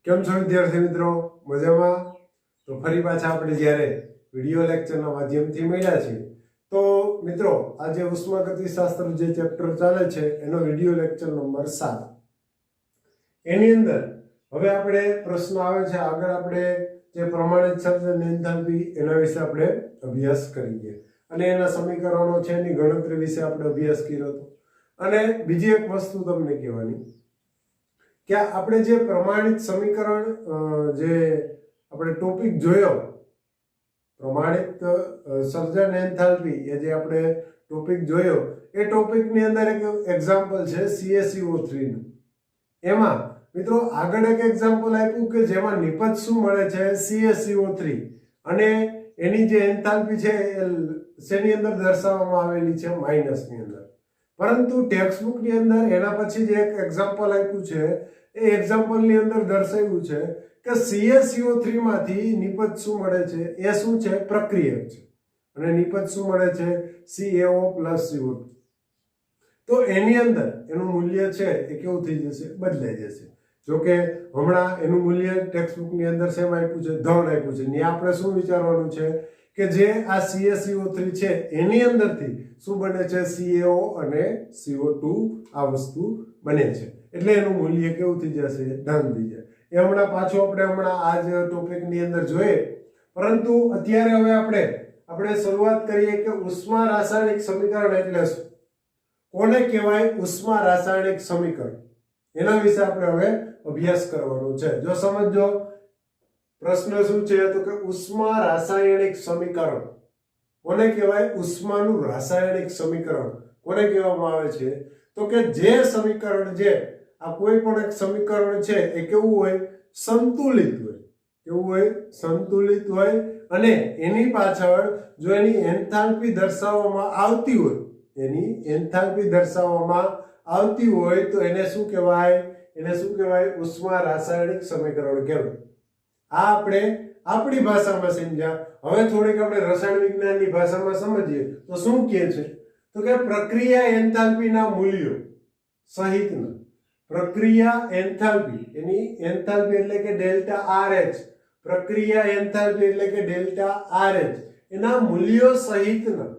કેમ છો વિદ્યાર્થી મિત્રો? મજામાં? તો ફરી પાછા આપણે જ્યારે વિડિયો લેક્ચરના માધ્યમથી મળ્યા છીએ તો મિત્રો આજે ઉષ્માગતિશાસ્ત્ર જે ચેપ્ટર ચાલે છે એનો વિડિયો લેક્ચર નંબર 7 એની અંદર હવે આપણે પ્રશ્ન આવે છે આગળ આપણે જે પ્રમાણિત સર્જન એન્થાલ્પી એના વિશે આપણે અભ્યાસ કરીએ અને એના સમીકરણો છે એની ગણતરી વિશે આપણે અભ્યાસ કર્યો હતો અને બીજી એક વસ્તુ તમને કહેવાની કે આપણે જે પ્રમાણિત સમીકરણ જે આપણે ટોપિક જોયો પ્રમાણિત સર્જન એન્થાલ્પી એ જે આપણે ટોપિક જોયો એ ટોપિકની અંદર એક એક્ઝામ્પલ છે CaCO3 નું. એમાં મિત્રો આગળ એક એક્ઝામ્પલ આપ્યું કે જેમાં નિપજ શું મળે છે CaCO3 અને એની જે એન્થાલ્પી છે એ શેની અંદર દર્શાવવામાં આવેલી છે માઇનસની અંદર. પરંતુ ટેક્સ્ટ બુક ની અંદર એના પછી જે એક એક્ઝામ્પલ આપ્યું છે એ એક્ઝામ્પલ ની અંદર દર્શાવ્યું છે કે CaCO3 માંથી નિપજ શું મળે છે એ શું છે પ્રક્રિયક છે અને નિપજ શું મળે છે CaO + CO2. તો એની અંદર એનું મૂલ્ય છે એ કેવું થઈ જશે બદલાઈ જશે. જો કે હમણાં એનું મૂલ્ય ટેક્સ્ટ બુક ની અંદર સેમ આપ્યું છે ધન આપ્યું છે ને આપણે શું વિચારવાનું છે કે જે આ CaCO3 છે એની અંદરથી શું બને છે CaO અને CO2 આ વસ્તુ બને છે એટલે એનું મૂલ્ય કેવું થઈ જશે ધન થઈ જાય. એ હમણાં પાછું આપણે આ જ ટોપિકની અંદર જોઈએ પરંતુ અત્યારે હવે આપણે શરૂઆત કરીએ કે ઉષ્મા રાસાયણિક સમીકરણ એટલે શું, કોને કહેવાય ઉષ્મા રાસાયણિક સમીકરણ, એના વિશે આપણે હવે અભ્યાસ કરવાનો છે. જો સમજો પ્રશ્ન શું છે તો કે ઉષ્મા રાસાયણિક સમીકરણ કોને કહેવાય, ઉષ્માનું રાસાયણિક સમીકરણ કોને કહેવામાં આવે છે તો કે જે સમીકરણ જે આ કોઈ પણ એક સમીકરણ છે એ કેવું હોય સંતુલિત હોય, કેવું હોય સંતુલિત હોય અને એની પાછળ જો એની એન્થાલ્પી દર્શાવવામાં આવતી હોય, એની એન્થાલ્પી દર્શાવવામાં આવતી હોય તો એને શું કહેવાય, એને શું કહેવાય ઉષ્મા રાસાયણિક સમીકરણ કહેવાય. આ આપણે આપણી ભાષામાં સમજ્યા. હવે થોડીક આપણે રસાયણ વિજ્ઞાનની ભાષામાં સમજીએ તો શું કહે છે તો કે પ્રક્રિયા એન્થાલ્પીના મૂલ્યો સહિતના પ્રક્રિયા એન્થાલ્પી એની એન્થાલ્પી એટલે કે ડેલ્ટા RH, પ્રક્રિયા એન્થાલ્પી એટલે કે ડેલ્ટા RH એના મૂલ્યો સહિતના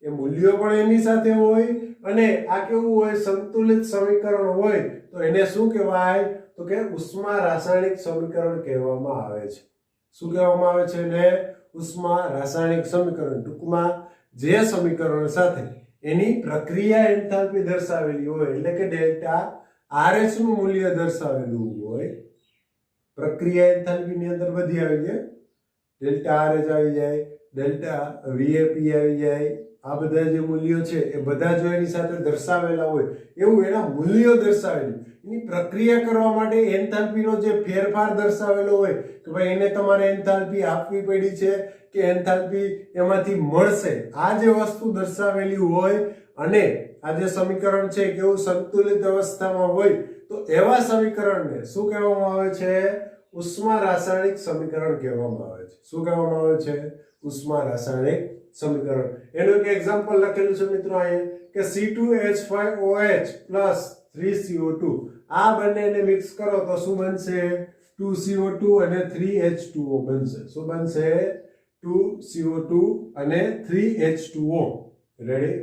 એ મૂલ્યો પણ એની સાથે હોય અને આ કેવું હોય સંતુલિત સમીકરણ હોય તો એને શું કહેવાય તો કે ઉષ્મા રાસાયણિક સમીકરણ કહેવામાં આવે છે. શું કહેવામાં આવે છે ને ઉષ્મા રાસાયણિક સમીકરણ. ટૂંકમાં જે સમીકરણ સાથે એની પ્રક્રિયા એન્થાલ્પી દર્શાવેલી હોય એટલે કે ડેલ્ટા RH નું મૂલ્ય દર્શાવેલું હોય, પ્રક્રિયા એન્થાલ્પી ની અંદર બધી આવી જાય, ડેલ્ટા RH આવી જાય, ડેલ્ટા VAP આવી જાય, આ બધા જે મૂલ્યો છે એ બધા જો એની સાથે દર્શાવેલા હોય એવું એના મૂલ્યો દર્શાવેલું એની પ્રક્રિયા કરવા માટે એન્થાલ્પીનો જે ફેરફાર દર્શાવેલો હોય કે ભાઈ એને તમારે એન્થાલ્પી આપવી પડી છે કે એન્થાલ્પી એમાંથી મળશે, આ જે વસ્તુ દર્શાવેલી હોય અને આ જે સમીકરણ છે કેવું સંતુલિત અવસ્થામાં હોય તો એવા સમીકરણને શું કહેવામાં આવે છે ઉષ્મા રાસાયણિક સમીકરણ કહેવામાં આવે છે. શું કહેવામાં આવે છે ઉષ્મા રાસાયણિક સમીકરણ. એનું એક એક્ઝામ્પલ લખેલું છે મિત્રો અહીંયા કે C2H5OH + 3CO2 આ બંનેને મિક્સ કરો તો શું બનશે 2CO2 અને 3H2O બનશે. શું બનશે 2CO2 અને 3H2O. રેડી?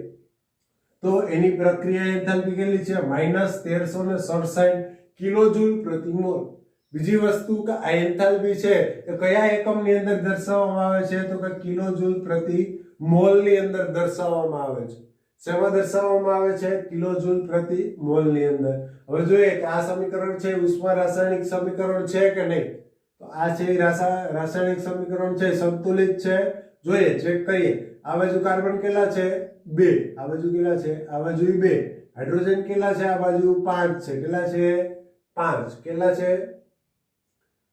તો એની પ્રક્રિયા એન્થાલ્પી કેટલી છે -1367 કિલોજૂલ પ્રતિ મોલ. બીજી વસ્તુ કે આ એન્થાલ્પી છે એ કયા એકમની અંદર દર્શાવવામાં આવે છે તો કે કિલોજૂલ પ્રતિ મોલ ની અંદર દર્શાવવામાં આવે છે. શેમાં દર્શાવવામાં આવે છે કિલોજૂલ પ્રતિ મોલ ની અંદર. હવે જોઈએ કે આ સમીકરણ છે ઉષ્મા રાસાયણિક સમીકરણ છે કે નહીં તો આ છે રાસાયણિક સમીકરણ છે સંતુલિત છે. જોઈએ ચેક કરીએ. આ બાજુ કાર્બન કેટલા છે 2, આ બાજુ કેટલા છે આ બાજુ 2, હાઇડ્રોજન કેટલા છે આ બાજુ 5 છે, કેટલા છે 5, કેટલા છે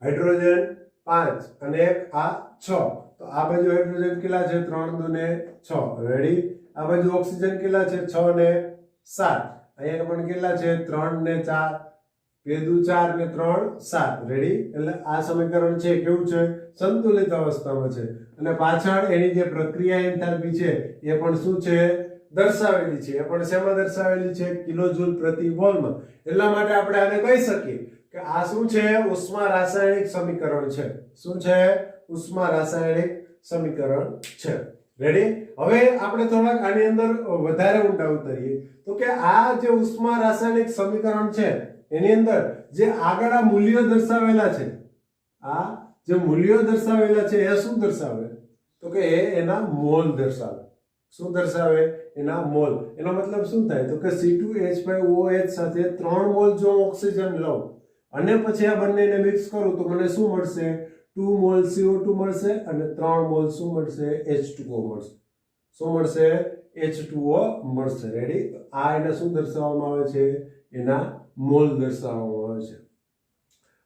હાઇડ્રોજન 5 અને આ 6. તો આ બાજુ હાઇડ્રોજન કેટલા છે 3 2 ને 6. રેડી? આ બાજુ ઓક્સિજન કેટલા છે 6 ને 7, અહીંયા પણ કેટલા છે 3 ને 4, 2 4 ને 3 7. રેડી? એટલે આ સમીકરણ છે કેવું છે સંતુલિત અવસ્થામાં છે અને પાછળ એની જે પ્રક્રિયા એન્થાલ્પી છે એ પણ શું છે દર્શાવેલી છે. એ પણ શેમાં દર્શાવેલી છે કિલોજૂલ પ્રતિ મોલમાં. એટલા માટે આપણે આને કહી શકીએ કે આ શું છે? ઉષ્મા રાસાયણિક સમીકરણ છે. શું છે? ઉષ્મા રાસાયણિક સમીકરણ છે. રેડી? હવે આપણે થોડાક આની અંદર વધારે ઊંડા ઉતરીએ તો કે આ જે ઉષ્મા રાસાયણિક સમીકરણ છે એની અંદર જે આગળ આ મૂલ્યો દર્શાવેલા છે, આ જે મૂલ્યો દર્શાવેલા છે એ શું દર્શાવે? તો કે એ એના મોલ દર્શાવે. શું દર્શાવે? એના મોલ. એનો મતલબ શું થાય? તો કે C2H5OH સાથે 3 મોલ જો ઓક્સિજન લઉં અને પછી આ બંનેને મિક્સ કરું તો મને શું મળશે? 2 મોલ CO2 મળશે અને 3 મોલ શું મળશે? H2O મળશે. શું મળશે? H2O મળશે. રેડી? આ એને શું દર્શાવવામાં આવે છે? એના મોલ દર્શાવવામાં આવે છે.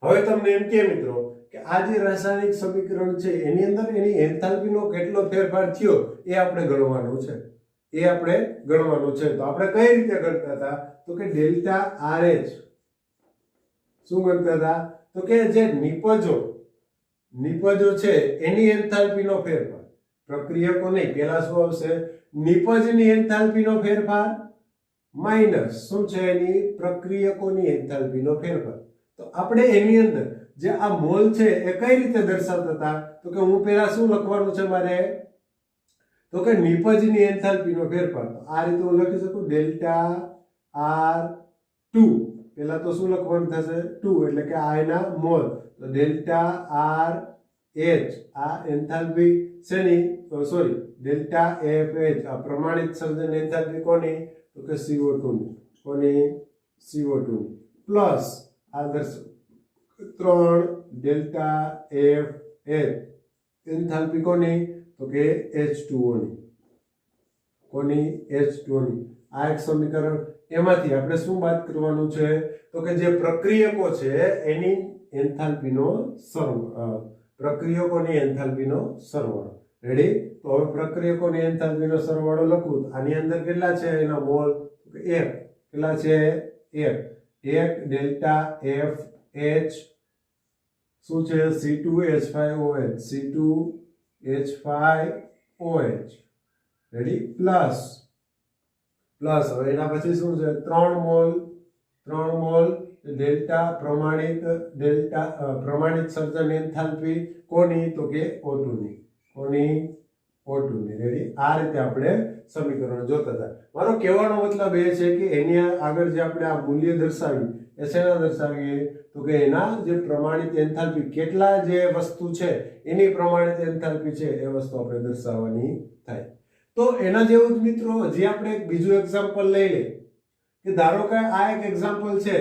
હવે તમને એમ કે મિત્રો કે આ જે રાસાયણિક સમીકરણ છે એની અંદર એની એન્થાલ્પીનો કેટલો ફેરફાર થયો એ આપણે ગણવાનું છે. તો આપણે કઈ રીતે ગણતા હતા? તો કે ડેલ્ટા RH શું ગણતા હતા? તો કે જે નિપજો છે એની એન્થાલ્પીનો ફેરફાર, પ્રક્રિયકો નહીં. પહેલા શું આવશે? નિપજની એન્થાલ્પીનો ફેરફાર માઈનસ શું છે? એની પ્રક્રિયકોની એન્થાલ્પીનો ફેરફાર. તો આપણે એની અંદર જે આ મોલ છે એ કઈ રીતે દર્શાવતા હતા? તો કે હું પહેલા શું લખવાનું છે મારે? તો કે નિપજની એન્થાલ્પીનો ફેરફાર. તો આ રીતે હું લખી શકું ડેલ્ટા R2. પહેલા તો શું લખવાનું થશે? 2 એટલે કે આ એના મોલ. તો ડેલ્ટા RH આ એન્થાલ્પી શેની? સોરી, ડેલ્ટા FH આ પ્રમાણિત સર્જન એન્થાલ્પી કોની? તો કે CO2 ની. કોની? CO2 ની. પ્લસ આ 3 ડેલ્ટા FH એન્થાલ્પી કોની? તો કે H2O ની. કોની? H2O ની. આ એક સમીકરણ. એમાંથી આપણે શું વાત કરવાનું છે? તો કે જે પ્રક્રિયકો છે એની એન્થાલ્પીનો સરવાળો, પ્રક્રિયકોની એન્થાલ્પીનો સરવાળો. રેડી? તો હવે પ્રક્રિયકોની એન્થાલ્પીનો સરવાળો લખું તો આની અંદર કેટલા છે એના મોલ? તો કે 1. કેટલા છે? 1 ડેલ્ટા FH શું છે? C2H5OH C2H5OH. રેડી? પ્લસ હવે એના પછી શું છે? 3 મોલ ડેલ્ટા પ્રમાણિત સર્જન એન્થાલ્પી કોની? તો કે O2 ની. કોની? O2 ની. રેડી? આ રીતે આપણે સમીકરણ જોતા હતા. મારો કહેવાનો મતલબ એ છે કે એની આગળ જે આપણે આ મૂલ્ય દર્શાવી એ શેના દર્શાવીએ? તો કે એના જે પ્રમાણિત એન્થાલ્પી, કેટલા જે વસ્તુ છે એની પ્રમાણિત એન્થાલ્પી છે એ વસ્તુ આપણે દર્શાવવાની થાય. તો એના જેવું જ મિત્રો હજી આપણે એક બીજું એક્ઝામ્પલ લઈ લઈએ કે ધારો કે આ એક એક્ઝામ્પલ છે.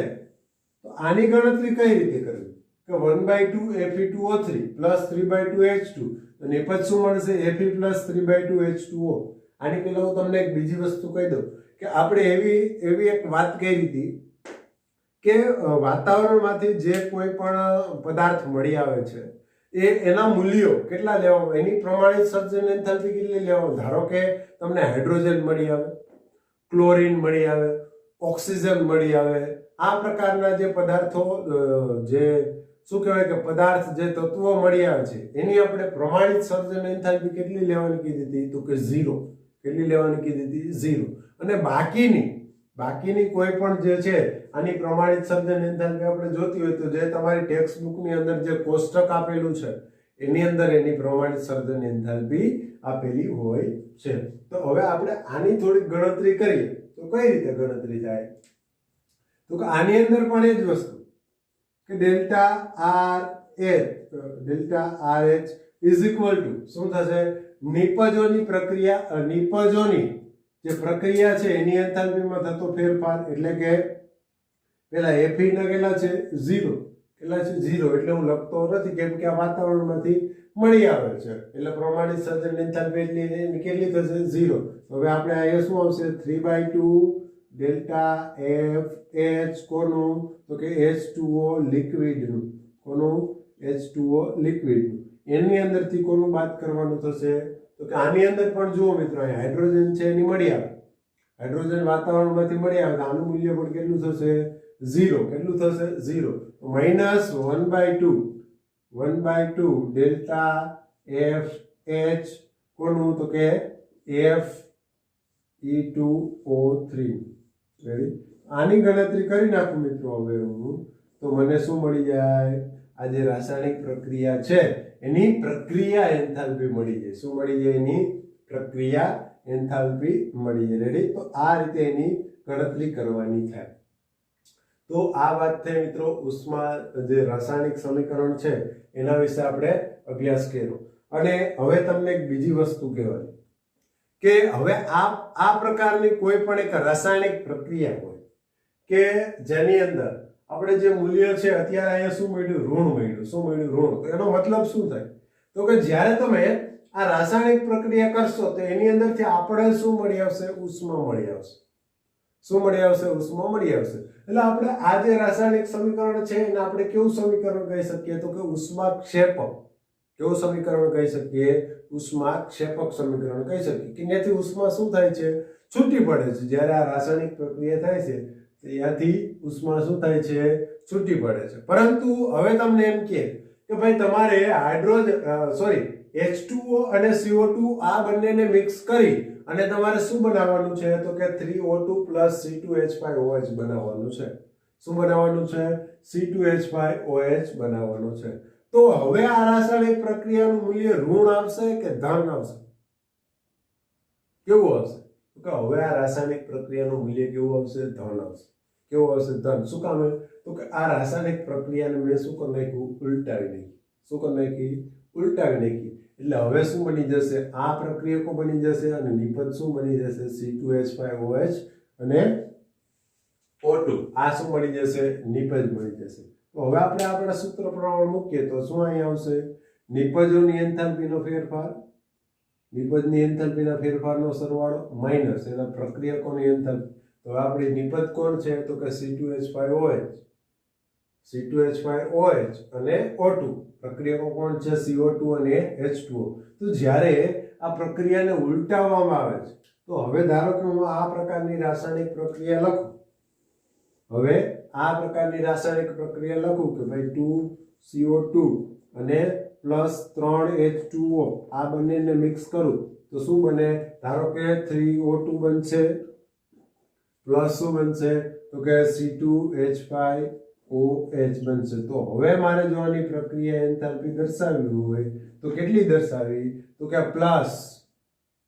તો આની ગણતરી કઈ રીતે કરવી? કે 1/2 Fe2O3 પ્લસ 3/2 H2. તો નિપજ શું મળશે? Fe plus 3/2 H2O. આની પહેલા હું તમને એક બીજી વસ્તુ કહી દઉં કે આપણે એવી એક વાત કરી હતી કે વાતાવરણમાંથી જે કોઈ પણ પદાર્થ મળી આવે છે એના મૂલ્યો કેટલા લેવા, એની પ્રમાણિત સર્જન એન્થાલ્પી કેટલી લેવા. ધારો કે તમને હાઇડ્રોજન મળી આવે, ક્લોરીન મળી આવે, ઓક્સિજન મળી આવે, આ પ્રકારના જે પદાર્થો જે શું કહેવાય કે પદાર્થ જે તત્વો મળી આવે છે એની આપણે પ્રમાણિત સર્જન એન્થાલ્પી કેટલી લેવાની કીધી હતી? તો કે 0. કેટલી લેવાની કીધી હતી? 0. અને બાકીની કોઈ પણ જે છે આની પ્રમાણિત સર્જન એન્થાલ્પી આપણે જોતી હોય તો જે તમારી ટેક્સ્ટ બુકની અંદર જે કોષ્ટક આપેલું છે એની અંદર એની પ્રમાણિત સર્જન એન્થાલ્પી આપેલી હોય છે. તો હવે આપણે આની થોડીક ગણતરી કરીએ તો કઈ રીતે ગણતરી થાય? તો કે આની અંદર પણ એ જ વસ્તુ કે delta RH is equal to શું થશે? નિપજોની જે પ્રક્રિયા છે એની એન્થાલ્પીમાં થતો ફેરફાર. એટલે કે પેલા Fe ના કેટલા છે? 0. કેટલા છે? 0. એટલે હું લખતો નથી કેમ કે આ વાતાવરણમાંથી મળી આવે છે એટલે પ્રમાણિત સર્જન એન્થાલ્પી કેટલી થશે? 0. હવે આપણે અહીંયા શું આવશે? 3/2 ડેલ્ટા FH કોનું? તો કે H2O લિક્વિડનું. કોનું? H2O લિક્વિડનું. એની અંદરથી કોનું બાદ કરવાનું થશે? તો કે આની અંદર પણ જુઓ મિત્રો, અહીં હાઇડ્રોજન છે એની મળી આવે, હાઇડ્રોજન વાતાવરણમાંથી મળી આવે તો આનું મૂલ્ય પણ કેટલું થશે? 0. કેટલું થશે? 0. તો માઈનસ 1/2 ડેલ્ટા FH કોનું? તો કે Fe2O3. રેડી? આની ગણતરી કરી નાખું મિત્રો હવે હું. તો તો મને શું મળી જાય? આ જે રાસાયણિક પ્રક્રિયા છે એની પ્રક્રિયા એન્થાલ્પી મળી જાય. શું મળી જાય? એની પ્રક્રિયા એન્થાલ્પી મળી જાય. રેડી? તો આ રીતે એની ગણતરી કરવાની થાય. તો આ વાત થઈ મિત્રો ઉષ્મા જે રાસાયણિક સમીકરણ છે એના વિશે આપણે અભ્યાસ કર્યો. અને હવે તમને એક બીજી વસ્તુ કહેવાની કે હવે આ પ્રકારની કોઈ પણ એક રાસાયણિક પ્રક્રિયા હોય કે જેની અંદર આપણે જે મૂલ્ય છે અત્યારે અહીંયા શું મળ્યું? ઋણ મળ્યું. શું મળ્યું? ઋણ. તો એનો મતલબ શું થાય? તો કે જ્યારે તમે આ રાસાયણિક પ્રક્રિયા કરશો તો એની અંદરથી આપણે શું મળી આવશે? ઉષ્મા મળી આવશે. શું મળી આવશે? ઉષ્મા મળી આવશે. એટલે આપણે આ જે રાસાયણિક સમીકરણ છે એને આપણે કેવું સમીકરણ કહી શકીએ? તો કે ઉષ્માક્ષેપક. કેવું સમીકરણ કહી શકીએ? ઉષ્માક્ષેપક સમીકરણ કહી શકીએ. કે ત્યાંથી ઉષ્મા શું થાય છે? છૂટી પડે છે. જ્યારે આ રાસાયણિક પ્રક્રિયા થાય છે ત્યાંથી ઉષ્મા શું થાય છે? છૂટી પડે છે. પરંતુ હવે તમને એમ કે ભાઈ તમારે H2O અને CO2 આ બંનેને મિક્સ કરી અને તમારે શું બનાવવાનું છે? તો કે 3O2 C2H5OH બનાવવાનું છે. શું બનાવવાનું છે? C2H5OH બનાવવાનું છે. તો હવે આ રાસાયણિક પ્રક્રિયાનું મૂલ્ય ઋણ આવશે કે ધન આવશે? કેવું આવશે? તો કે હવે આ રાસાયણિક પ્રક્રિયાનું મૂલ્ય કેવું આવશે? ધન આવશે. કેવું આવશે? ધન. શું કામ? તો કે આ રાસાયણિક પ્રક્રિયાને મેં શું કરી નાખ્યું? ઉલટાવી નાખી. શું કરી નાખી? ઉલટાવી નાખી. એટલે હવે શું બની જશે? આ પ્રક્રિયકો બની જશે અને નિપજ શું બની જશે? C2H5OH અને O2. આ શું બની જશે? નિપજ બની જશે. તો હવે આપણે આપણા સૂત્ર પ્રમાણે મૂકીએ તો શું અહીં આવશે? નિપજોની એન્થાલ્પીનો ફેરફાર, નિપજની એન્થાલ્પીના ફેરફારનો સરવાળો માઈનસ એના પ્રક્રિયકોની એન્થાલ્પી. તો આપણી નિપજ કોણ છે? તો કે C2H5OH અને O2. પ્રક્રિયકો કોણ છે? CO2 અને H2O. તો જ્યારે આ પ્રક્રિયાને ઉલટાવવામાં આવે છે તો હવે ધારો કે હું આ પ્રકારની રાસાયણિક પ્રક્રિયા લખું. હવે આ પ્રકારની રાસાયણિક પ્રક્રિયા લખું કે ભાઈ 2CO2 અને +3H2O આ બંનેને મિક્સ કરું તો શું બને? ધારો કે 3O2 બનશે પ્લસ શું બનશે? તો કે C2H5OH બનશે. તો હવે મારે જો આની પ્રક્રિયા એન્થાલ્પી દર્શાવવી હોય તો કેટલી દર્શાવી? તો કે પ્લસ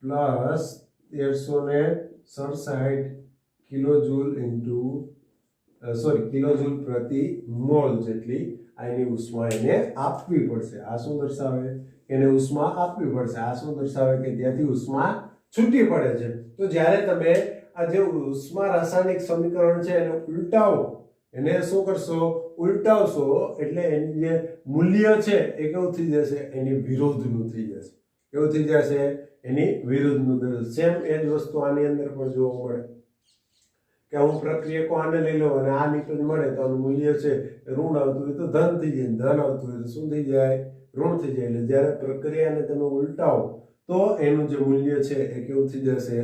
1367 કિલોજૂલ કિલોજૂલ પ્રતિ મોલ જેટલી આની ઉષ્મા એને આપવી પડશે. આ શું દર્શાવે? એને ઉષ્મા આપવી પડશે. આ શું દર્શાવે? કે ત્યાંથી ઉષ્મા છૂટી પડે છે. તો જ્યારે તમે આ જે ઉષ્મા રાસાયણિક સમીકરણ છે એને ઉલટાવો, એને શું કરશો? ઉલટાવશો એટલે એની જે મૂલ્ય છે એ કેવું થઈ જશે? એની વિરુદ્ધનું થઈ જશે. કેવું થઈ જશે? એની વિરુદ્ધનું. સેમ એ જ વસ્તુ આની અંદર પણ જોવા મળે કે હું પ્રક્રિયકો આને લઈ લઉં અને આ નિપજ મળે તો આનું મૂલ્ય છે ઋણ આવતું હોય તો ધન થઈ જાય, ધન આવતું હોય તો શું થઈ જાય? ઋણ થઈ જાય. એટલે જ્યારે પ્રક્રિયાને તમે ઉલટાવો તો એનું જે મૂલ્ય છે એ કેવું થઈ જશે?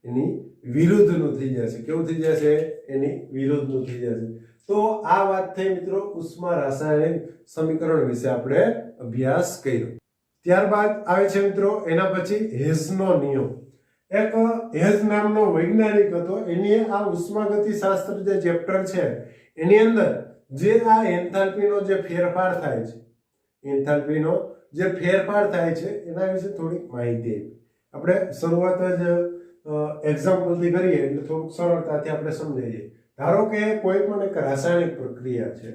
એની વિરુદ્ધનું થઈ જશે. કેવું થઈ જશે? એની વિરુદ્ધનું થઈ જશે. તો આ વાત થઈ મિત્રો ઉષ્મા રાસાયણિક સમીકરણ વિશે આપણે અભ્યાસ કર્યો. ત્યારબાદ આવે છે મિત્રો એના પછી હેસનો નિયમ. એક હેસ નામનો વૈજ્ઞાનિક હતો. એની આ ઉષ્માગતિશાસ્ત્ર જે ચેપ્ટર છે એની અંદર જે આ એન્થાલ્પીનો જે ફેરફાર થાય છે, એન્થાલ્પીનો જે ફેરફાર થાય છે એના વિશે થોડીક માહિતી આપણે શરૂઆત જ એક્ઝામ્પલથી કરીએ એટલે થોડુંક સરળતાથી આપણે સમજાઈએ. ધારો કે કોઈ પણ એક રાસાયણિક પ્રક્રિયા છે.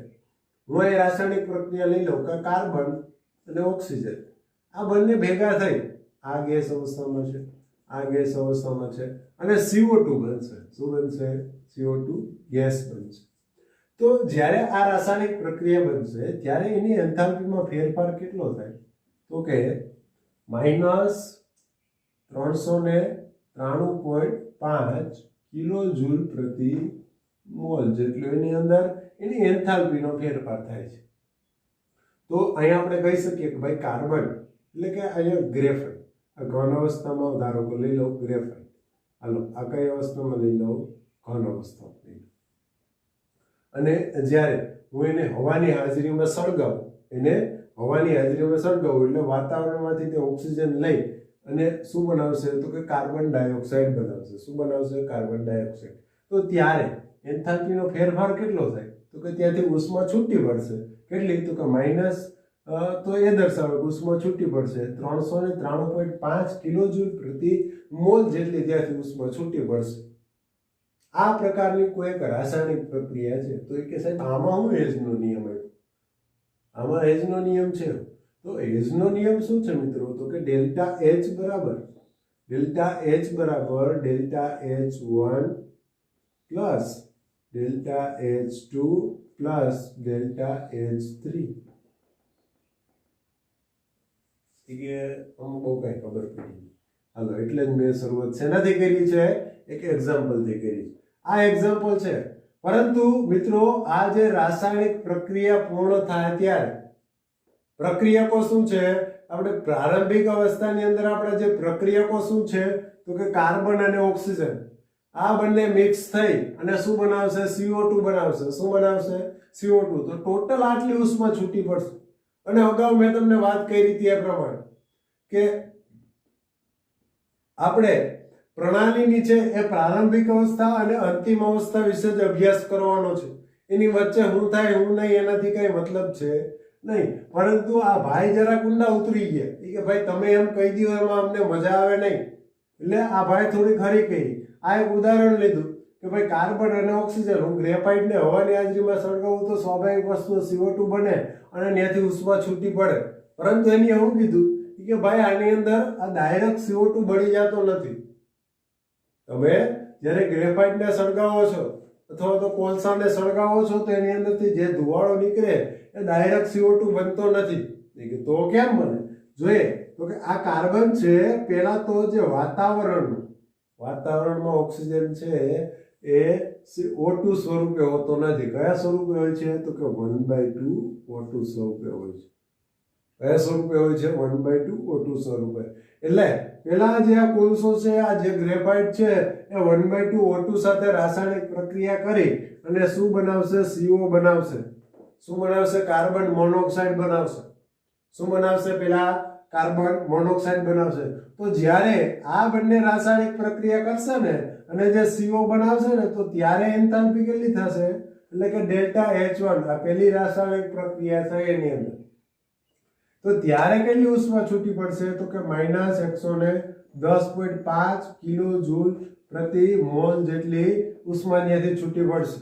હું એ રાસાયણિક પ્રક્રિયા લઈ લઉં કે કાર્બન અને ઓક્સિજન આ બંને ભેગા થઈ આ ગેસ અવસ્થામાં છે, આ ગેસ અવસ્થામાં છે અને CO2 બનશે. શું બનશે? CO2 ગેસ બનશે. તો જ્યારે આ રાસાયણિક પ્રક્રિયા બનશે ત્યારે એની એન્થાલ્પીમાં ફેરફાર કેટલો થાય? તો કે -393.5 કિલોજૂલ પ્રતિ મોલ જેટલું એની અંદર એની એન્થાલ્પીનો ફેરફાર થાય છે. તો અહીંયા આપણે કહી શકીએ કે ભાઈ કાર્બન એટલે કે અહીંયા ગ્રેફાઇટ, આ ઘન અવસ્થામાં ધારો કે લઈ લો ગ્રેફાઇટ. હાલો આ કઈ અવસ્થામાં લઈ લો? ઘન અવસ્થામાં લઈ લો. અને જ્યારે હું એને હવાની હાજરીમાં સળગાવું, એટલે વાતાવરણમાંથી તે ઓક્સિજન લઈ અને શું બનાવશે? તો કે કાર્બન ડાયોક્સાઇડ બનાવશે. શું બનાવશે? Carbon dioxide. તો ત્યારે એન્થાલ્પીનો ફેરફાર કેટલો થાય? તો તો કે ત્યાંથી ઉષ્મા છૂટી પડશે. કેટલી? તો કે માઇનસ તો એ દર્શાવે કે ઉષ્મા છૂટી પડશે 393.5 કિલોજૂલ પ્રતિ મોલ જેટલી ત્યાંથી ઉષ્મા છૂટી પડશે. આ પ્રકારની કોઈ એક રાસાયણિક પ્રક્રિયા છે. તો એ કે સાહેબ આમાં હું હેઝનો નિયમ આપ્યો? આમાં હેઝનો નિયમ છે. તો હેઝનો નિયમ શું છે મિત્રો? તો કે ડેલ્ટા H બરાબર delta H1 plus delta H2 plus delta H3. કે અમુક બહુ કઈ ખબર પડી. હાલો, એટલે જ મેં શરૂઆત શેનાથી કરી છે? એક એક્ઝામ્પલથી કરી છે. આ એક્ઝામ્પલ છે, પરંતુ મિત્રો આ જે રાસાયણિક પ્રક્રિયા પૂર્ણ થાય ત્યારે પ્રક્રિયકો શું છે? આપણે પ્રારંભિક અવસ્થાની અંદર આપણે જે પ્રક્રિયકો શું છે? તો કે કાર્બન અને ઓક્સિજન આ બંને મિક્સ થઈ અને શું બનાવશે? CO2 બનાવશે. શું બનાવશે? CO2. તો ટોટલ આટલી ઉષ્મા છૂટી પડશે. અને અગાઉ મેં તમને વાત કરી હતી એ પ્રમાણે કે આપણે પ્રણાલીની છે એ પ્રારંભિક અવસ્થા અને અંતિમ અવસ્થા વિશે જ અભ્યાસ કરવાનો છે. એની વચ્ચે હું થાય હું નહીં એનાથી કઈ મતલબ છે નહીં. પરંતુ આ ભાઈ જરા ઊંડા ઉતરી ગયા કે ભાઈ તમે એમ કહી દો એમાં અમને મજા આવે નહીં. એટલે આ ભાઈ થોડી ખરી કહી. આ એક ઉદાહરણ લીધું કે ભાઈ કાર્બન અને ઓક્સિજન, હું ગ્રેફાઇટ ને હવાની હાજરીમાં સળગાવું તો સ્વાભાવિક વસ્તુ CO2 બને અને ત્યાંથી ઉષ્મા છૂટી પડે. પરંતુ એની એવું કીધું કે ભાઈ આની અંદર આ ડાયરેક્ટ CO2 બળી જતો નથી. તમે જ્યારે ગ્રેફાઇટ ને સળગાવો છો અથવા તો કોલસાને સળગાવો છો તો એની અંદરથી જે ધુવાળો નીકળે એ ડાયરેક્ટ CO2 બનતો નથી. તો કેમ બને? જોઈએ તો કે આ કાર્બન છે, પેલા તો જે વાતાવરણમાં ઓક્સિજન છે એ O2 સ્વરૂપે હોતો નથી. કયા સ્વરૂપે હોય છે? તો કે 1/2 O2 સ્વરૂપે હોય છે. કયા સ્વરૂપે હોય છે? 1/2 O2 સ્વરૂપે. એટલે પેલા જે આ કોલસો છે, આ જે ગ્રેફાઇટ છે એ 1/2 O2 સાથે રાસાયણિક પ્રક્રિયા કરી અને શું બનાવશે? CO બનાવશે. શું બનાવશે? કાર્બન મોનોક્સાઇડ બનાવશે. શું બનાવશે? પેલા કાર્બન મોનોક્સાઇડ બનાવશે. તો જ્યારે આ બંને રાસાયણિક પ્રક્રિયા કરશે ને અને જે CO બનાવશે ને તો ત્યારે એન્થાલ્પી કેટલી થશે? એટલે કે ડેલ્ટા H1. આ પહેલી રાસાયણિક પ્રક્રિયા થઈ એની અંદર. તો ત્યારે કેટલી ઉષ્મા છૂટી પડશે? તો કે -110.5 કિલોજૂલ પ્રતિ મોલ જેટલી ઉષ્મા ત્યાંથી છૂટી પડશે.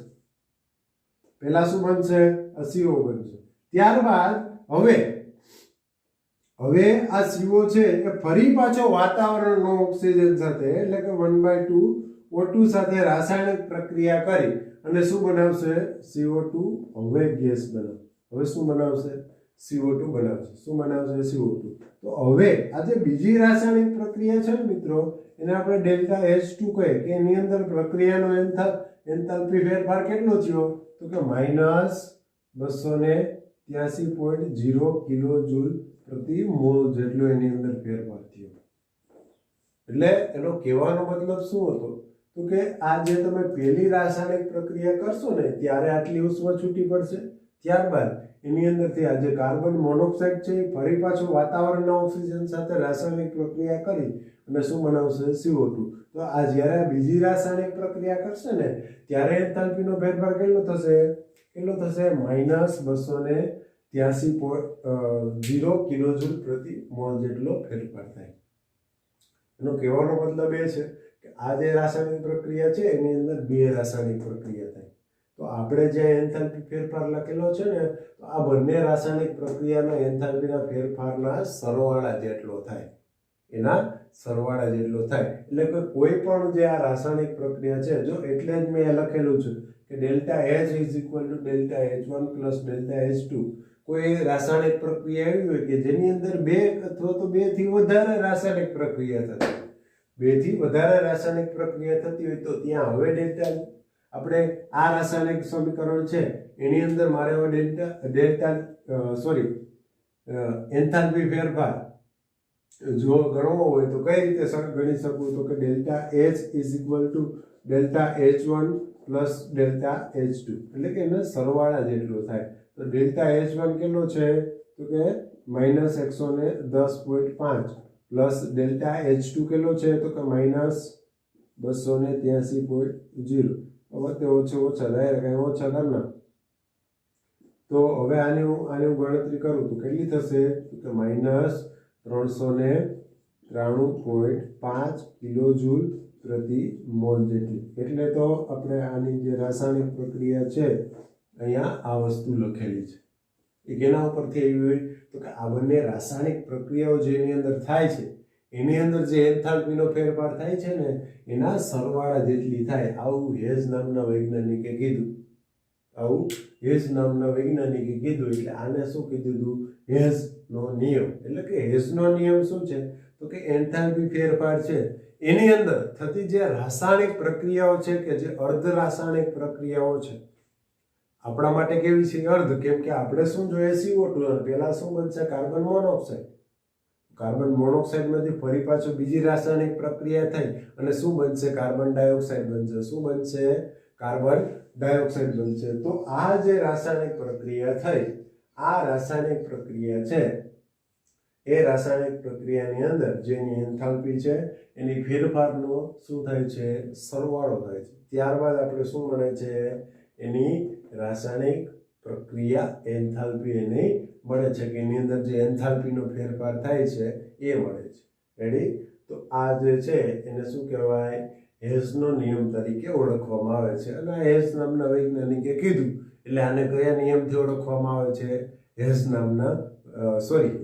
પહેલા શું બનશે? CO બનશે. ત્યારબાદ હવે આ CO છે એ ફરી પાછો વાતાવરણનો ઓક્સિજન સાથે એટલે કે 1/2 O2 સાથે રાસાયણિક પ્રક્રિયા કરી અને શું બનાવશે? CO2. હવે ગેસ બનાવશે. હવે શું બનાવશે? CO2 બનાવશે. શું બનાવશે? CO2. તો હવે આ જે બીજી રાસાયણિક પ્રક્રિયા છે ને મિત્રો, એને આપણે ડેલ્ટા H2 કહીએ કે એની અંદર પ્રક્રિયાનો એન્થાલ્પી ફેરફાર કેટલો થયો? તો કે -283.0 કિલોજૂલ પ્રતિ મોલ જેટલો એની અંદર ફેરફાર થયો. એટલે એનો કહેવાનો મતલબ શું હતો? તો કે આ જે તમે પહેલી રાસાયણિક પ્રક્રિયા કરશો ને ત્યારે આટલી ઉષ્મા છૂટી પડશે. ત્યારબાદ એની અંદરથી આ જે કાર્બન મોનોક્સાઇડ છે એ ફરી પાછો વાતાવરણના ઓક્સિજન સાથે રાસાયણિક પ્રક્રિયા કરી અને શું બનાવશે? CO2. તો આ જ્યારે આ બીજી રાસાયણિક પ્રક્રિયા કરશે ને ત્યારે એન્થાલ્પીનો ફેરફાર કેટલો થશે? -283.0 કિલોજૂલ પ્રતિ મોલ જેટલો ફેરફાર થાય. એનો કહેવાનો મતલબ એ છે કે આ જે રાસાયણિક પ્રક્રિયા છે એની અંદર બે રાસાયણિક પ્રક્રિયા થાય. તો આપણે જે એન્થાલ્પી ફેરફાર લખેલો છે ને તો આ બંને રાસાયણિક પ્રક્રિયાના એન્થાલ્પીના ફેરફારના સરવાળા જેટલો થાય. એના સરવાળા જેટલો થાય. એટલે કે કોઈ પણ જે આ રાસાયણિક પ્રક્રિયા છે, જો એટલે જ મેં લખેલું છે કે delta H = delta H1 plus delta H2. કોઈ રાસાયણિક પ્રક્રિયા એવી હોય કે જેની અંદર બે અથવા તો બે થી વધારે રાસાયણિક પ્રક્રિયા થતી હોય તો ત્યાં હવે ડેલ્ટા આપણે આ રાસાયણિક સમીકરણ છે એની અંદર મારે હવે એન્થાલ્પી ફેરફાર જો ગણવો હોય તો કઈ રીતે ગણી શકું? તો કે delta H = delta H1 plus delta H2. એટલે કે એનો સરવાળા જેટલો થાય. તો ડેલ્ટા H1 કેટલો છે? તો કે -110.5 પ્લસ ડેલ્ટા H2 કેટલો છે? તો કે -283.0. હવે તે ઓછા ડાયરેક્ટ ઓછા કરના તો હવે આની ગણતરી કરું તો કેટલી થશે તો -393.5 કિલોજૂલ પ્રતિ મોલ જેટલી. એટલે તો આપણે આની જે રાસાયણિક પ્રક્રિયા છે અહીંયા આ વસ્તુ લખેલી છે એ કેના ઉપરથી આવી હોય તો કે આ બંને રાસાયણિક પ્રક્રિયાઓ જેની અંદર થાય છે એની અંદર જે એન્થાલ્પીનો ફેરફાર થાય છે ને એના સરવાળા જેટલી થાય. આવું હેઝ નામના વૈજ્ઞાનિકે કીધું. એટલે આને શું કીધું હતું? હેઝનો નિયમ. એટલે કે હેઝનો નિયમ શું છે તો કે એન્થાલ્પી ફેરફાર છે એની અંદર થતી જે રાસાયણિક પ્રક્રિયાઓ છે કે જે અર્ધ રાસાયણિક પ્રક્રિયાઓ છે આપણા માટે કેવી છે? અર્ધ. કેમ કે આપણે શું જોઈએ? CO2. પહેલા શું બનશે? Carbon monoxide. કાર્બન મોનોક્સાઇડમાંથી ફરી પાછું બીજી રાસાયણિક પ્રક્રિયા થઈ અને શું બનશે? કાર્બન ડાયોક્સાઇડ બનશે. શું બનશે? કાર્બન ડાયોક્સાઇડ બનશે. તો આ જે રાસાયણિક પ્રક્રિયા થઈ, આ રાસાયણિક પ્રક્રિયા છે એ રાસાયણિક પ્રક્રિયાની અંદર જેની એન્થાલ્પી છે એની ફેરફારનો શું થાય છે? સરવાળો થાય છે. ત્યારબાદ આપણે શું મળે છે? એની રાસાયણિક પ્રક્રિયા એન્થાલ્પી એની મળે છે કે એની અંદર જે એન્થાલ્પીનો ફેરફાર થાય છે એ મળે છે. રેડી? તો આ જે છે એને શું કહેવાય? હેઝનો નિયમ તરીકે ઓળખવામાં આવે છે. અને હેઝ નામના વૈજ્ઞાનિકે કીધું એટલે આને કયા નિયમથી ઓળખવામાં આવે છે?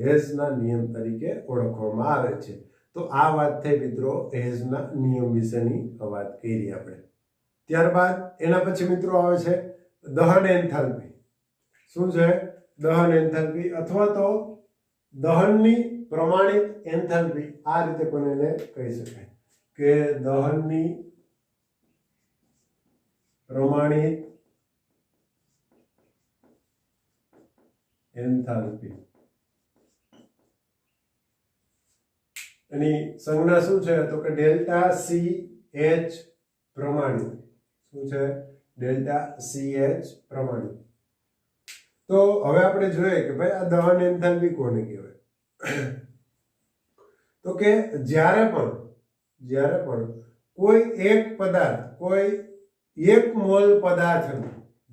હેઝના નિયમ તરીકે ઓળખવામાં આવે છે. તો આ વાત થઈ મિત્રો હેઝના નિયમ વિશેની વાત કરી આપણે. ત્યારબાદ એના પછી મિત્રો આવે છે દહન એન્થાલ્પી. શું છે? દહન એન્થાલ્પી અથવા તો દહનની પ્રમાણિત એન્થાલ્પી. આ રીતે પણ એને કહી શકાય કે દહનની પ્રમાણિત એન્થાલ્પી. એની સંજ્ઞા શું છે તો કે ડેલ્ટા CH પ્રમાણિત. શું છે? ડેલ્ટા CH પ્રમાણિત. તો હવે આપણે જોઈએ કે ભાઈ આ દહન એન્થાલ્પી કોને કહેવાય? તો કે જ્યારે પણ કોઈ એક પદાર્થ, કોઈ એક મોલ પદાર્થ,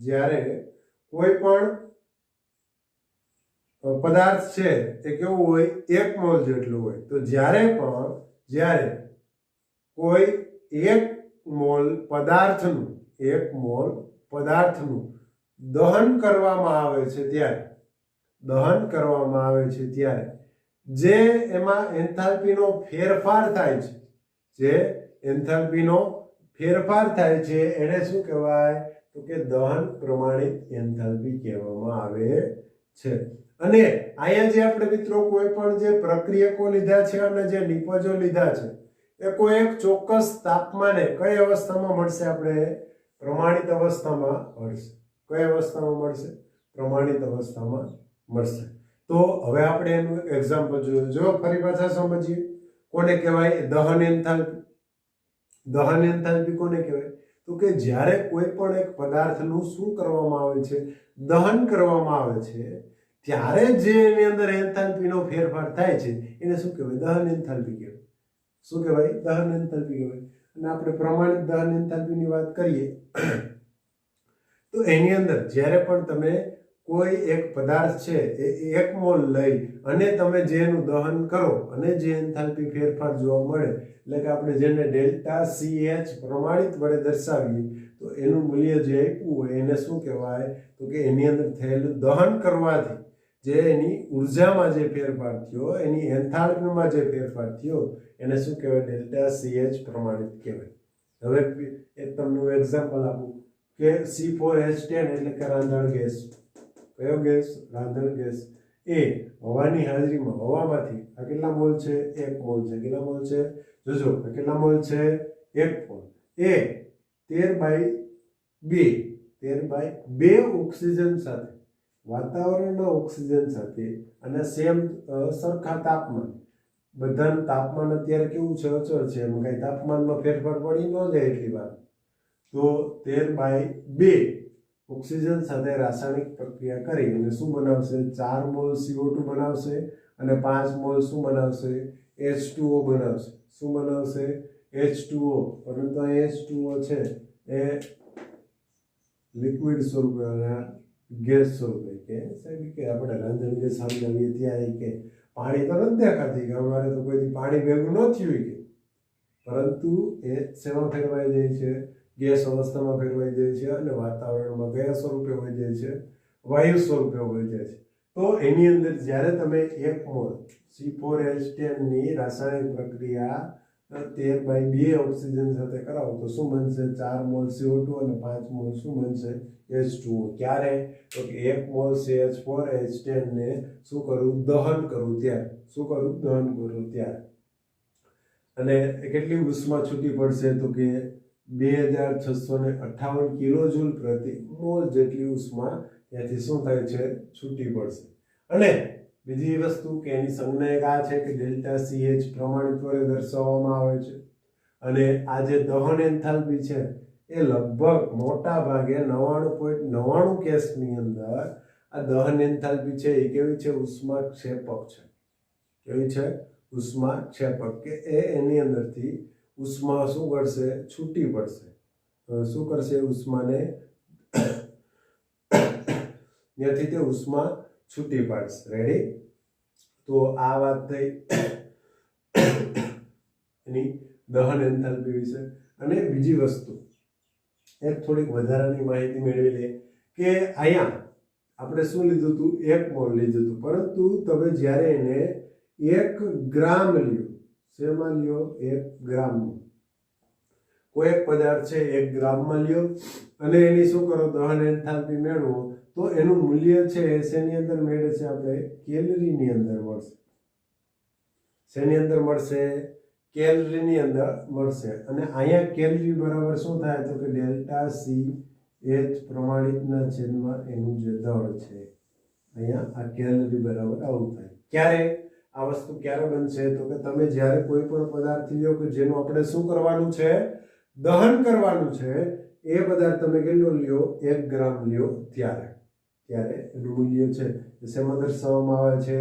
જ્યારે કોઈ પણ પદાર્થ છે એ કેવું હોય? 1 મોલ જેટલું હોય. તો જ્યારે કોઈ એક મોલ પદાર્થનું દહન કરવામાં આવે છે ત્યારે જે એમાં એન્થાલ્પીનો ફેરફાર થાય છે એને શું કહેવાય તો કે દહન પ્રમાણિત એન્થાલ્પી કહેવામાં આવે છે. અને અહીંયા જે આપણે મિત્રો કોઈ પણ જે પ્રક્રિયકો લીધા છે અને જે નિપજો લીધા છે એ કોઈ એક ચોક્કસ તાપમાને કઈ અવસ્થામાં મળશે? આપણે પ્રમાણિત અવસ્થામાં મળશે. કઈ અવસ્થામાં મળશે? પ્રમાણિત અવસ્થામાં મળશે. તો હવે આપણે એનું એક્ઝામ્પલ જોઈએ. જો ફરી પાછા સમજીએ કોને કહેવાય? દહન એન્થાલ્પી. દહન એન્થાલ્પી કોને કહેવાય? તો કે જ્યારે કોઈ પણ એક પદાર્થનું શું કરવામાં આવે છે? દહન કરવામાં આવે છે ત્યારે જે એની અંદર એન્થાલ્પીનો ફેરફાર થાય છે એને શું કહેવાય? દહન એન્થાલ્પી કહેવાય. શું કહેવાય? દહન એન્થાલ્પી કહેવાય. અને આપણે પ્રમાણિત દહન એન્થાલ્પીની વાત કરીએ તો એની અંદર જ્યારે પણ તમે કોઈ એક પદાર્થ છે એ 1 મોલ લઈ અને તમે જેનું દહન કરો અને જે એન્થાલ્પી ફેરફાર જોવા મળે એટલે કે આપણે જેને ડેલ્ટા CH પ્રમાણિત વડે દર્શાવીએ તો એનું મૂલ્ય જે આપ્યું હોય એને શું કહેવાય તો કે એની અંદર થયેલું દહન કરવાથી જે એની ઉર્જામાં જે ફેરફાર થયો, એની એન્થાલ્પીમાં જે ફેરફાર થયો એને શું કહેવાય? ડેલ્ટા CH પ્રમાણિત કહેવાય. હવે એક તમને એક્ઝામ્પલ આપું કે C4H10 એટલે કે રાંધણ ગેસ. કયો ગેસ? રાંધણ ગેસ. એ હવાની હાજરીમાં હવામાંથી આ કેટલા મોલ છે? 1 મોલ છે. કેટલા મોલ છે? જોજો કેટલા મોલ છે? 1 મોલ. એ 13/2 ઓક્સિજન સાથે, વાતાવરણના ઓક્સિજન સાથે અને સરખા તાપમાન, બધાનું તાપમાન અત્યારે કેવું છે? અચળ છે. એમાં કઈ તાપમાનમાં ફેરફાર પડી ન જાય એટલી વાર. તો 13/2 ઓક્સિજન સાથે રાસાયણિક પ્રક્રિયા કરી અને શું બનાવશે? 4 મોલ CO2 બનાવશે અને 5 મોલ શું બનાવશે? H2O બનાવશે. શું બનાવશે? H2O. પરંતુ આ H2O છે એ લિક્વિડ સ્વરૂપે ગેસ સ્વરૂપે કે સાહેબ કે આપણે રાંધણ ગેસ સમજાવીએ ત્યારે કે પાણી તો નથી દેખાતી કે અમારે તો કોઈ પાણી ભેગું ન થયું કે, પરંતુ એ શેમાં ફેરવાઈ જાય છે? ગેસ અવસ્થામાં ફેરવાઈ જાય છે અને વાતાવરણમાં કયા સ્વરૂપે હોય જાય છે? વાયુ સ્વરૂપે હોય જાય છે. તો એની અંદર જ્યારે તમે 1 મોલ C4H10 ની રાસાયણિક પ્રક્રિયા 13/2 ઓક્સિજન સાથે કરાવો તો શું બનશે? 4 મોલ CO2 અને 5 મોલ શું બનશે? H2O. ક્યારે? તો કે 1 મોલ CH4H10 ને શું કરવું? દહન કરવું ત્યારે. શું કરવું? દહન કરવું ત્યારે. અને કેટલી ઉષ્મા છૂટી પડશે? તો કે 2658 કિલોજૂલ પ્રતિ મોલ જેટલી ઉષ્મા ત્યાંથી શું થાય છે? છૂટી પડશે. અને બીજી વસ્તુ કે એની સંજ્ઞા એક આ છે કે ડેલ્ટા CH પ્રમાણિત વડે દર્શાવવામાં આવે છે. અને આ જે દહન એન્થાલ્પી છે એ લગભગ મોટા ભાગે 99.99 કેસની અંદર આ દહન એન્થાલ્પી છે એ કેવી છે? ઉષ્માક્ષેપક છે. કેવી છે? ઉષ્માક્ષેપક. કે એની અંદરથી ઉષ્મા શું કરશે? છૂટી પડશે. શું કરશે? ઉષ્માને ત્યાંથી તે ઉષ્મા છૂટી પાડશે. રેડી? તો આ વાત થઈ એની દહન એન્થાલ્પી વિશે. અને બીજી વસ્તુ એક થોડીક વધારાની માહિતી મેળવી લઈએ કે અહીંયા આપણે શું લીધું હતું? 1 મોલ લીધું હતું, પરંતુ તમે જ્યારે એને 1 ગ્રામ લ્યો, શેમાં લ્યો? 1 ગ્રામ. કોઈ એક પદાર્થ છે 1 ગ્રામમાં લ્યો અને એની શું કરો? દહન એન્થાલ્પી મેળવો તો એનું મૂલ્ય છે એ શેની અંદર મેળવે છે? આપણે કેલરીની અંદર મળશે. શેની અંદર મળશે? કેલરીની અંદર મળશે. અને અહીંયા કેલરી બરાબર શું થાય? તો કે ડેલ્ટા CH પ્રમાણિતના છેદમાં એનું જે દળ છે. અહીંયા આ કેલરી બરાબર આવું થાય. ક્યારે આ વસ્તુ ક્યારે બનશે? તો કે તમે જ્યારે કોઈ પણ પદાર્થ લ્યો કે જેનું આપણે શું કરવાનું છે? દહન કરવાનું છે. એ પદાર્થ તમે કેટલો લ્યો? 1 ગ્રામ લ્યો ત્યારે એનું મૂલ્ય છે શેમાં દર્શાવવામાં આવે છે?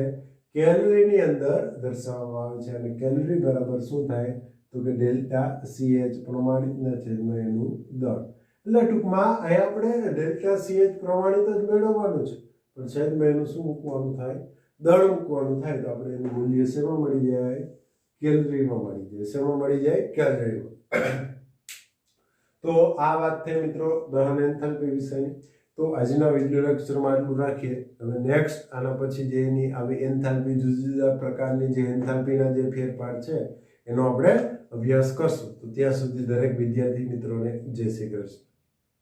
કેલરીની અંદર દર્શાવવામાં આવે છે. અને કેલરી બરાબર શું થાય? તો કે ડેલ્ટા CH પ્રમાણિતના છેદમાં એનું દળ. એટલે ટૂંકમાં અહીંયા આપણે ડેલ્ટા CH પ્રમાણિત જ મેળવવાનું છે, પણ છેદમાં એનું શું મૂકવાનું થાય? દળ મૂકવાનું થાય. તો આપણે એનું મૂલ્ય શેમાં મળી જાય? કેલરીમાં મળી જાય. શેમાં મળી જાય? કેલરીમાં. તો આ વાત થઈ મિત્રો દહન એન્થાલ્પી વિશેની. તો આજના વિડિયો લેક્ચરમાં આટલું રાખીએ. હવે નેક્સ્ટ આના પછી જે એની આવી એન્થાલ્પી જુદા જુદા પ્રકારની જે એન્થાલ્પીના જે ફેરફાર છે એનો આપણે અભ્યાસ કરશું. તો ત્યાં સુધી દરેક વિદ્યાર્થી મિત્રોને જય શ્રી કૃષ્ણ.